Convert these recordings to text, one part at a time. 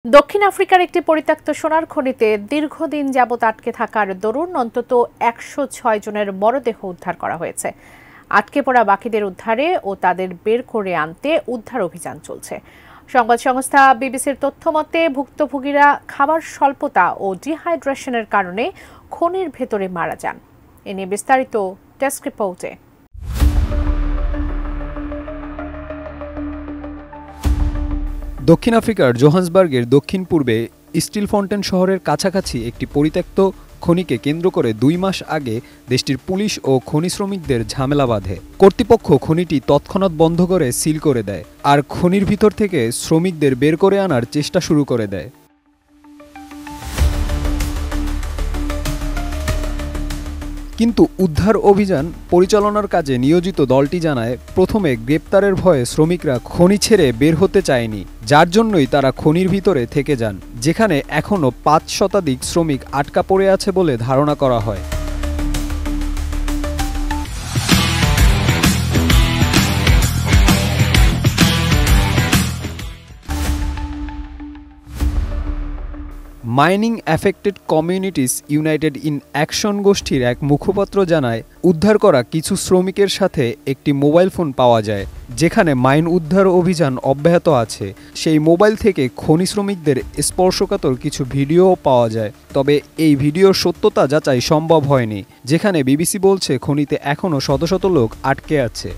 দক্ষিণ আফ্রিকার একটি পরিত্যক্ত সোনার খনিতে দীর্ঘদিন যাবৎ আটকে থাকার দরুন অন্তত ১০৬ জনের মরদেহ উদ্ধার করা হয়েছে। আটকে পড়া বাকিদের উদ্ধারে ও তাদের বের করে আনতে উদ্ধার অভিযান চলছে। সংবাদ সংস্থা বিবিসির তথ্য মতে ভুক্তভোগীরা খাবার স্বল্পতা ও ডিহাইড্রেশনের কারণে খনির ভেতরে মারা যান। এ নিয়ে বিস্তারিত ডেস্ক রিপোর্টে। দক্ষিণ আফ্রিকার জোহান্সবার্গের দক্ষিণ পূর্বে স্টিলফন্টেন শহরের কাছাকাছি একটি পরিত্যক্ত খনিকে কেন্দ্র করে ২ মাস আগে দেশটির পুলিশ ও খনি শ্রমিকদের ঝামেলা বাঁধে। কর্তৃপক্ষ খনিটি তৎক্ষণাৎ বন্ধ করে সিল করে দেয় আর খনির ভিতর থেকে শ্রমিকদের বের করে আনার চেষ্টা শুরু করে দেয়। কিন্তু উদ্ধার অভিযান পরিচালনার কাজে নিয়োজিত দলটি জানায়, প্রথমে গ্রেপ্তারের ভয়ে শ্রমিকরা খনি ছেড়ে বের হতে চায়নি, যার জন্যই তারা খনির ভিতরে থেকে যান, যেখানে এখনও ৫ শতাধিক শ্রমিক আটকা পড়ে আছে বলে ধারণা করা হয়। Mining affected communities United in action গোষ্ঠীর এক মুখপাত্র জানায়, উদ্ধার করা কিছু শ্রমিকের সাথে একটি মোবাইল ফোন পাওয়া যায়, যেখানে মাইন উদ্ধার অভিযান অব্যাহত আছে। সেই মোবাইল থেকে খনি শ্রমিকদের স্পর্শকাতর কিছু ভিডিও পাওয়া যায়, তবে এই ভিডিওর সত্যতা যাচাই সম্ভব হয়নি, যেখানে বিবিসি বলছে খনিতে এখনও শত শত লোক আটকে আছে।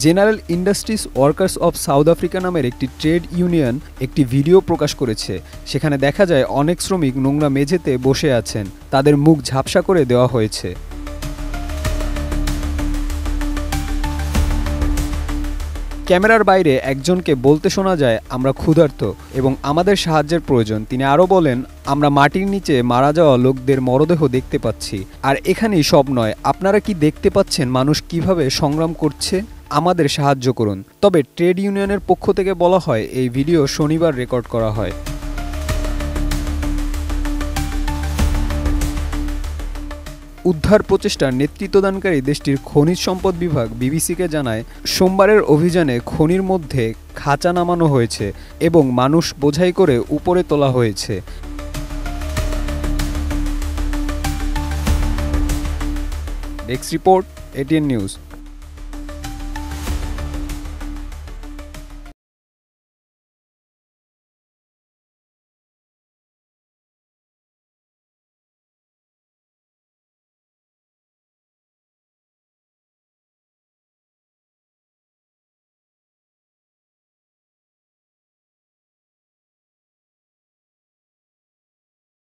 General industries workers of south Africa নামের একটি ট্রেড ইউনিয়ন একটি ভিডিও প্রকাশ করেছে। সেখানে দেখা যায় অনেক শ্রমিক নোংরা মেঝেতে বসে আছেন, তাদের মুখ ঝাপসা করে দেওয়া হয়েছে। ক্যামেরার বাইরে একজনকে বলতে শোনা যায়, আমরা ক্ষুধার্ত এবং আমাদের সাহায্যের প্রয়োজন। তিনি আরও বলেন, আমরা মাটির নিচে মারা যাওয়া লোকদের মরদেহ দেখতে পাচ্ছি, আর এখানেই সব নয়, আপনারা কি দেখতে পাচ্ছেন মানুষ কিভাবে সংগ্রাম করছে? আমাদের সাহায্য করুন। তবে ট্রেড ইউনিয়নের পক্ষ থেকে বলা হয়, এই ভিডিও শনিবার রেকর্ড করা হয়। উদ্ধার প্রচেষ্টার নেতৃত্বদানকারী দেশটির খনিজ সম্পদ বিভাগ বিবিসিকে জানায়, সোমবারের অভিযানে খনির মধ্যে খাঁচা নামানো হয়েছে এবং মানুষ বোঝাই করে উপরে তোলা হয়েছে। Desk report, ATN news.